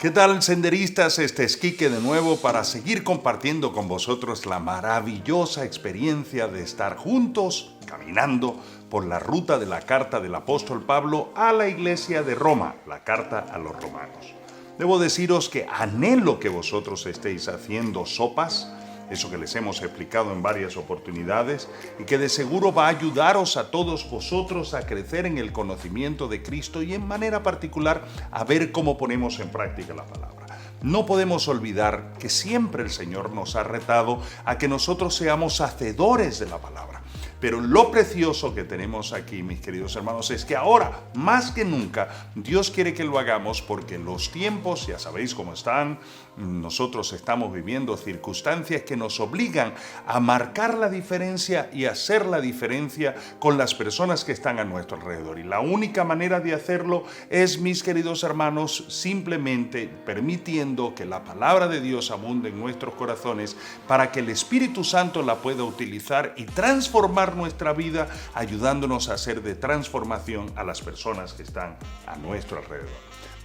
¿Qué tal, senderistas? Este es Quique de nuevo para seguir compartiendo con vosotros la maravillosa experiencia de estar juntos caminando por la ruta de la carta del apóstol Pablo a la iglesia de Roma, la carta a los romanos. Debo deciros que anhelo que vosotros estéis haciendo sopas, eso que les hemos explicado en varias oportunidades, y que de seguro va a ayudaros a todos vosotros a crecer en el conocimiento de Cristo y en manera particular a ver cómo ponemos en práctica la palabra. No podemos olvidar que siempre el Señor nos ha retado a que nosotros seamos hacedores de la palabra. Pero lo precioso que tenemos aquí, mis queridos hermanos, es que ahora, más que nunca, Dios quiere que lo hagamos porque los tiempos, ya sabéis cómo están, nosotros estamos viviendo circunstancias que nos obligan a marcar la diferencia y hacer la diferencia con las personas que están a nuestro alrededor. Y la única manera de hacerlo es, mis queridos hermanos, simplemente permitiendo que la palabra de Dios abunde en nuestros corazones para que el Espíritu Santo la pueda utilizar y transformar nuestra vida, ayudándonos a hacer de transformación a las personas que están a nuestro alrededor.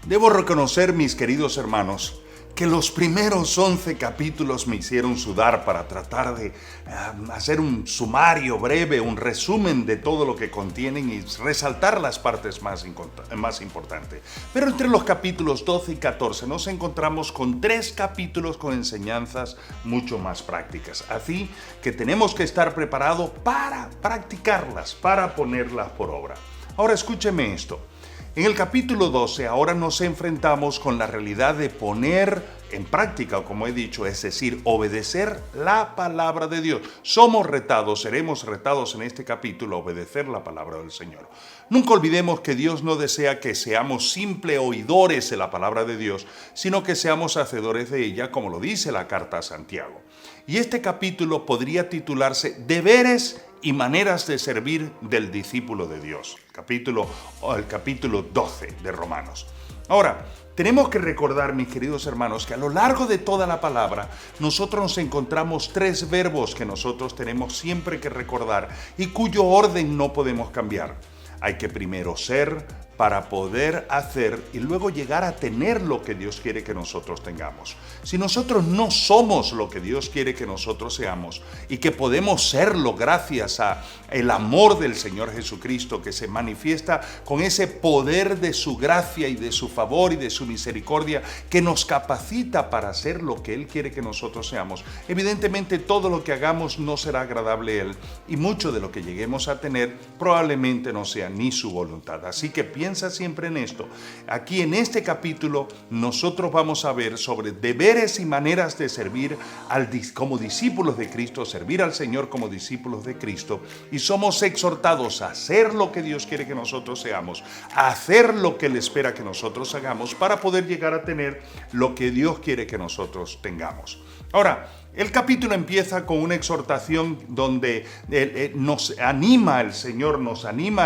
Debo reconocer, mis queridos hermanos, que los primeros 11 capítulos me hicieron sudar para tratar de hacer un sumario breve, un resumen de todo lo que contienen y resaltar las partes más importantes. Pero entre los capítulos 12 y 14 nos encontramos con 3 capítulos con enseñanzas mucho más prácticas. Así que tenemos que estar preparados para practicarlas, para ponerlas por obra. Ahora escúcheme esto. En el capítulo 12 ahora nos enfrentamos con la realidad de poner en práctica, como he dicho, es decir, obedecer la palabra de Dios. Seremos retados en este capítulo a obedecer la palabra del Señor. Nunca olvidemos que Dios no desea que seamos simples oidores de la palabra de Dios, sino que seamos hacedores de ella, como lo dice la carta a Santiago. Y este capítulo podría titularse Deberes y maneras de servir del discípulo de Dios. El capítulo 12 de Romanos. Ahora, tenemos que recordar, mis queridos hermanos, que a lo largo de toda la palabra nosotros nos encontramos 3 verbos que nosotros tenemos siempre que recordar y cuyo orden no podemos cambiar. Hay que primero ser para poder hacer y luego llegar a tener lo que Dios quiere que nosotros tengamos. Si nosotros no somos lo que Dios quiere que nosotros seamos y que podemos serlo gracias a el amor del Señor Jesucristo que se manifiesta con ese poder de su gracia y de su favor y de su misericordia que nos capacita para hacer lo que Él quiere que nosotros seamos, evidentemente todo lo que hagamos no será agradable a Él y mucho de lo que lleguemos a tener probablemente no sea ni su voluntad. Así que piensa siempre en esto. Aquí en este capítulo nosotros vamos a ver sobre deberes y maneras de servir como discípulos de Cristo, servir al Señor como discípulos de Cristo, y somos exhortados a hacer lo que Dios quiere que nosotros seamos, a hacer lo que Él espera que nosotros hagamos para poder llegar a tener lo que Dios quiere que nosotros tengamos. Ahora, el capítulo empieza con una exhortación donde nos anima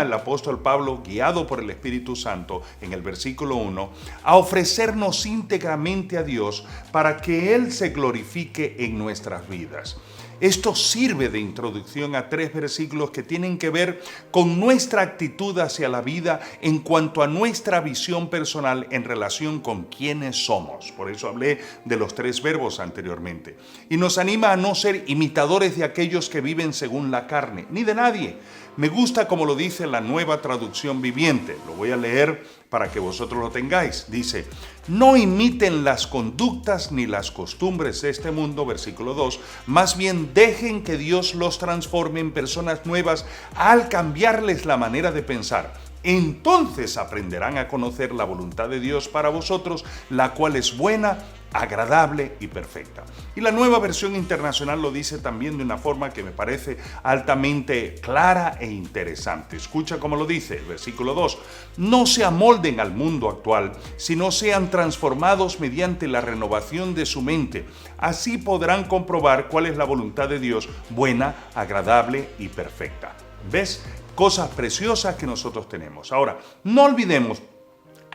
el apóstol Pablo, guiado por el Espíritu Santo, en el versículo 1, a ofrecernos íntegramente a Dios para que Él se glorifique en nuestras vidas. Esto sirve de introducción a 3 versículos que tienen que ver con nuestra actitud hacia la vida en cuanto a nuestra visión personal en relación con quiénes somos. Por eso hablé de los 3 verbos anteriormente. Y nos anima a no ser imitadores de aquellos que viven según la carne, ni de nadie. Me gusta como lo dice la Nueva Traducción Viviente. Lo voy a leer para que vosotros lo tengáis. Dice, no imiten las conductas ni las costumbres de este mundo, versículo 2, más bien dejen que Dios los transforme en personas nuevas al cambiarles la manera de pensar. Entonces aprenderán a conocer la voluntad de Dios para vosotros, la cual es buena, agradable y perfecta. Y la Nueva Versión Internacional lo dice también de una forma que me parece altamente clara e interesante. Escucha cómo lo dice, el versículo 2. No se amolden al mundo actual, sino sean transformados mediante la renovación de su mente. Así podrán comprobar cuál es la voluntad de Dios, buena, agradable y perfecta. ¿Ves? Cosas preciosas que nosotros tenemos. Ahora, no olvidemos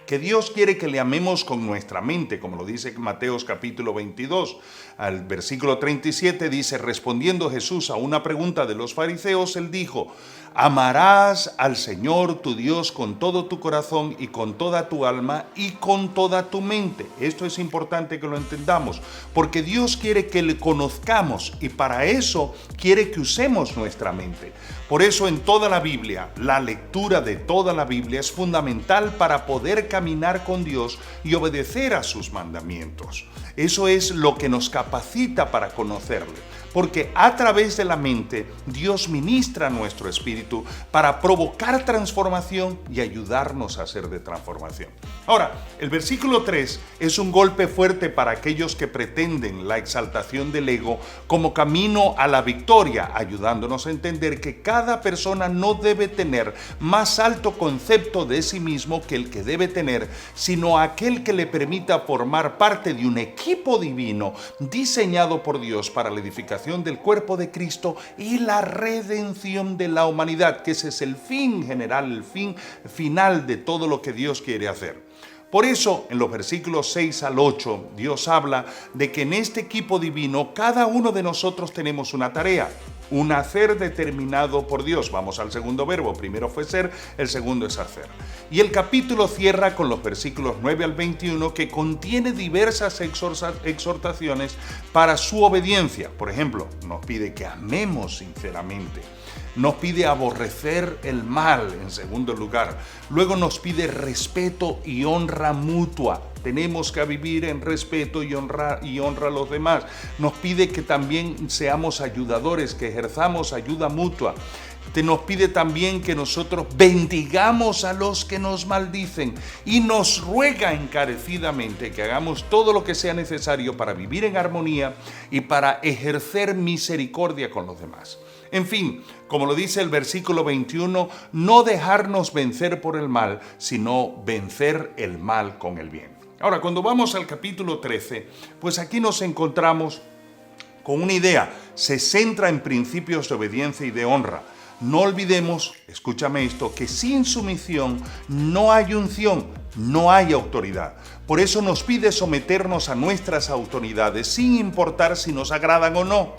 que Dios quiere que le amemos con nuestra mente, como lo dice Mateos capítulo 22. Al versículo 37 dice, respondiendo Jesús a una pregunta de los fariseos, él dijo, amarás al Señor tu Dios con todo tu corazón y con toda tu alma y con toda tu mente. Esto es importante que lo entendamos, porque Dios quiere que le conozcamos y para eso quiere que usemos nuestra mente. Por eso en toda la Biblia, la lectura de toda la Biblia es fundamental para poder caminar con Dios y obedecer a sus mandamientos. Eso es lo que nos capacita para conocerle, porque a través de la mente Dios ministra nuestro espíritu para provocar transformación y ayudarnos a ser de transformación. Ahora, el versículo 3 es un golpe fuerte para aquellos que pretenden la exaltación del ego como camino a la victoria, ayudándonos a entender que cada persona no debe tener más alto concepto de sí mismo que el que debe tener, sino aquel que le permita formar parte de un equipo divino diseñado por Dios para la edificación del cuerpo de Cristo y la redención de la humanidad, que ese es el fin general, el fin final de todo lo que Dios quiere hacer. Por eso, en los versículos 6 al 8, Dios habla de que en este equipo divino cada uno de nosotros tenemos una tarea, un hacer determinado por Dios. Vamos al segundo verbo, primero fue ser, el segundo es hacer. Y el capítulo cierra con los versículos 9 al 21 que contiene diversas exhortaciones para su obediencia. Por ejemplo, nos pide que amemos sinceramente. Nos pide aborrecer el mal, en segundo lugar. Luego nos pide respeto y honra mutua. Tenemos que vivir en respeto y honra a los demás. Nos pide que también seamos ayudadores, que ejerzamos ayuda mutua. Nos pide también que nosotros bendigamos a los que nos maldicen y nos ruega encarecidamente que hagamos todo lo que sea necesario para vivir en armonía y para ejercer misericordia con los demás. En fin, como lo dice el versículo 21, no dejarnos vencer por el mal, sino vencer el mal con el bien. Ahora, cuando vamos al capítulo 13, pues aquí nos encontramos con una idea, se centra en principios de obediencia y de honra. No olvidemos, escúchame esto, que sin sumisión no hay unción, no hay autoridad. Por eso nos pide someternos a nuestras autoridades sin importar si nos agradan o no.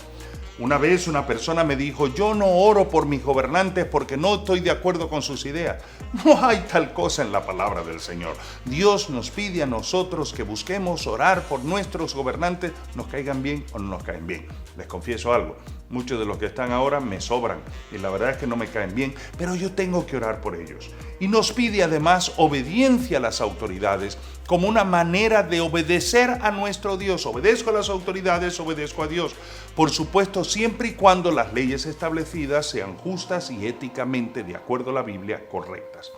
Una vez una persona me dijo, yo no oro por mis gobernantes porque no estoy de acuerdo con sus ideas. No hay tal cosa en la palabra del Señor. Dios nos pide a nosotros que busquemos orar por nuestros gobernantes, nos caigan bien o no nos caen bien. Les confieso algo, muchos de los que están ahora me sobran y la verdad es que no me caen bien, pero yo tengo que orar por ellos. Y nos pide además obediencia a las autoridades como una manera de obedecer a nuestro Dios. Obedezco a las autoridades, obedezco a Dios. Por supuesto, siempre y cuando las leyes establecidas sean justas y éticamente, de acuerdo a la Biblia, correctas.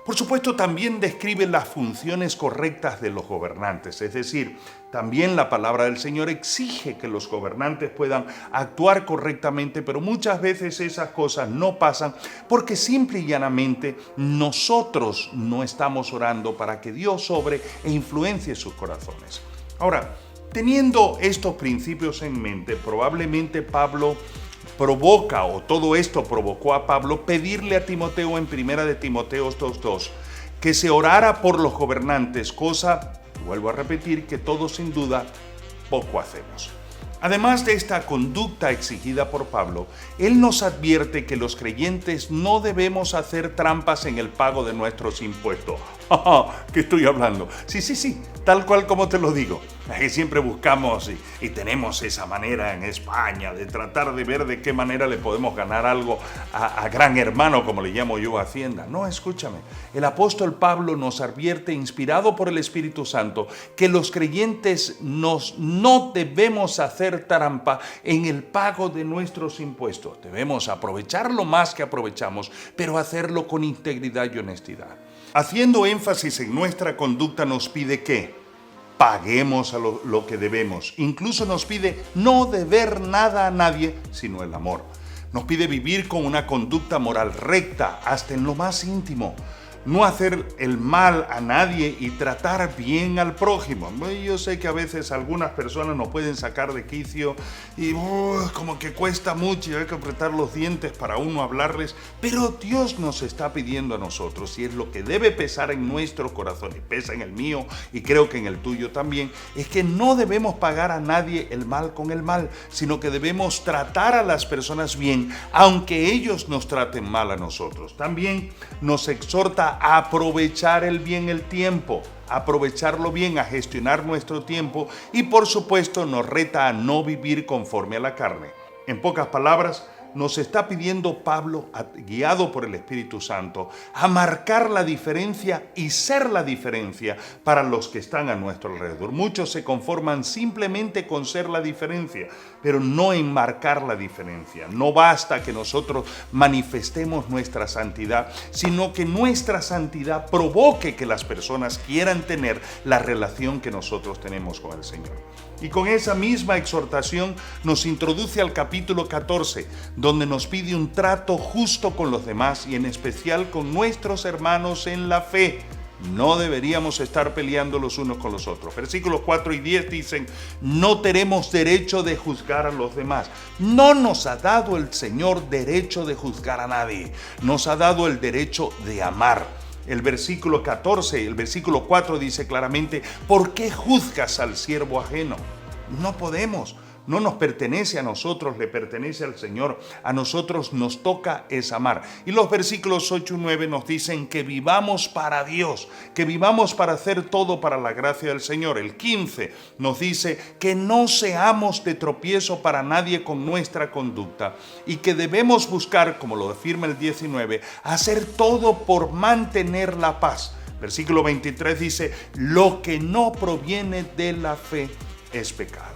Por supuesto, también describe las funciones correctas de los gobernantes, es decir, también la palabra del Señor exige que los gobernantes puedan actuar correctamente, pero muchas veces esas cosas no pasan porque simple y llanamente nosotros no estamos orando para que Dios obre e influencie sus corazones. Ahora, teniendo estos principios en mente, probablemente Pablo provoca, o todo esto provocó a Pablo, pedirle a Timoteo en 1 de Timoteo 2:2 que se orara por los gobernantes, cosa, vuelvo a repetir, que todos sin duda poco hacemos. Además de esta conducta exigida por Pablo, él nos advierte que los creyentes no debemos hacer trampas en el pago de nuestros impuestos. ¿Qué estoy hablando? Sí, tal cual como te lo digo. Es que siempre buscamos y tenemos esa manera en España de tratar de ver de qué manera le podemos ganar algo a gran hermano, como le llamo yo a Hacienda. No, escúchame. El apóstol Pablo nos advierte, inspirado por el Espíritu Santo, que los creyentes no debemos hacer trampa en el pago de nuestros impuestos. Debemos aprovechar lo más que aprovechamos, pero hacerlo con integridad y honestidad. Haciendo énfasis en nuestra conducta, nos pide que paguemos a lo que debemos. Incluso nos pide no deber nada a nadie, sino el amor. Nos pide vivir con una conducta moral recta, hasta en lo más íntimo. no hacer el mal a nadie y tratar bien al prójimo. Yo sé que a veces algunas personas nos pueden sacar de quicio y como que cuesta mucho y hay que apretar los dientes para uno hablarles, pero Dios nos está pidiendo a nosotros, y es lo que debe pesar en nuestro corazón, y pesa en el mío y creo que en el tuyo también, es que no debemos pagar a nadie el mal con el mal, sino que debemos tratar a las personas bien, aunque ellos nos traten mal a nosotros. También nos exhorta a aprovechar el tiempo, aprovecharlo bien, a gestionar nuestro tiempo, y por supuesto nos reta a no vivir conforme a la carne. En pocas palabras, nos está pidiendo Pablo, guiado por el Espíritu Santo, a marcar la diferencia y ser la diferencia para los que están a nuestro alrededor. Muchos se conforman simplemente con ser la diferencia, pero no en marcar la diferencia. No basta que nosotros manifestemos nuestra santidad, sino que nuestra santidad provoque que las personas quieran tener la relación que nosotros tenemos con el Señor. Y con esa misma exhortación nos introduce al capítulo 14, donde nos pide un trato justo con los demás y en especial con nuestros hermanos en la fe. No deberíamos estar peleando los unos con los otros. Versículos 4 y 10 dicen: no tenemos derecho de juzgar a los demás. No nos ha dado el Señor derecho de juzgar a nadie. Nos ha dado el derecho de amar. El versículo 14, el versículo 4 dice claramente: ¿por qué juzgas al siervo ajeno? No podemos. No nos pertenece a nosotros, le pertenece al Señor. A nosotros nos toca es amar. Y los versículos 8 y 9 nos dicen que vivamos para Dios, que vivamos para hacer todo para la gracia del Señor. El 15 nos dice que no seamos de tropiezo para nadie con nuestra conducta y que debemos buscar, como lo afirma el 19, hacer todo por mantener la paz. Versículo 23 dice: lo que no proviene de la fe es pecado.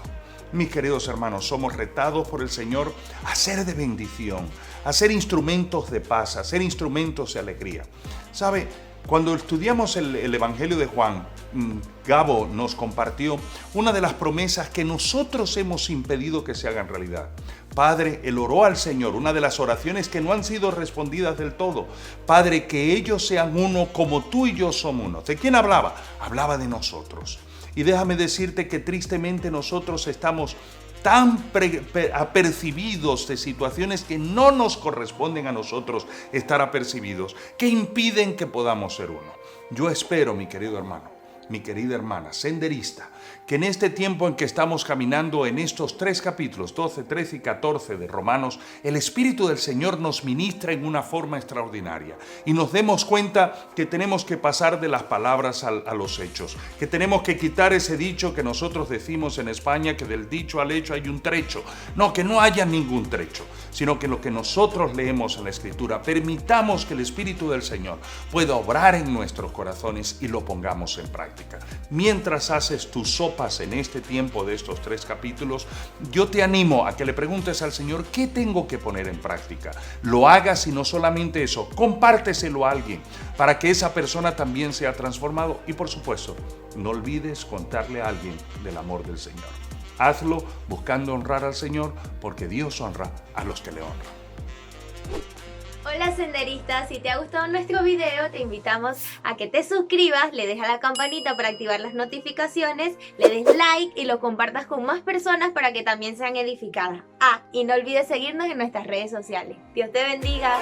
Mis queridos hermanos, somos retados por el Señor a ser de bendición, a ser instrumentos de paz, a ser instrumentos de alegría. ¿Sabe? Cuando estudiamos el Evangelio de Juan, Gabo nos compartió una de las promesas que nosotros hemos impedido que se hagan realidad. Padre, él oró al Señor, una de las oraciones que no han sido respondidas del todo. Padre, que ellos sean uno como tú y yo somos uno. ¿De quién hablaba? Hablaba de nosotros. Y déjame decirte que tristemente nosotros estamos tan apercibidos de situaciones que no nos corresponden a nosotros estar apercibidos, que impiden que podamos ser uno. Yo espero, mi querido hermano, mi querida hermana, senderista, que en este tiempo en que estamos caminando en estos 3 capítulos, 12, 13 y 14 de Romanos, el Espíritu del Señor nos ministra en una forma extraordinaria y nos demos cuenta que tenemos que pasar de las palabras a los hechos, que tenemos que quitar ese dicho que nosotros decimos en España, que del dicho al hecho hay un trecho. No, que no haya ningún trecho, sino que lo que nosotros leemos en la Escritura, permitamos que el Espíritu del Señor pueda obrar en nuestros corazones y lo pongamos en práctica. Mientras haces tus sopas en este tiempo de estos 3 capítulos, yo te animo a que le preguntes al Señor qué tengo que poner en práctica. Lo hagas y no solamente eso, compárteselo a alguien para que esa persona también sea transformado y por supuesto, no olvides contarle a alguien del amor del Señor. Hazlo buscando honrar al Señor porque Dios honra a los que le honran. Hola senderistas, si te ha gustado nuestro video te invitamos a que te suscribas, le des a la campanita para activar las notificaciones, le des like y lo compartas con más personas para que también sean edificadas. Y no olvides seguirnos en nuestras redes sociales. Dios te bendiga.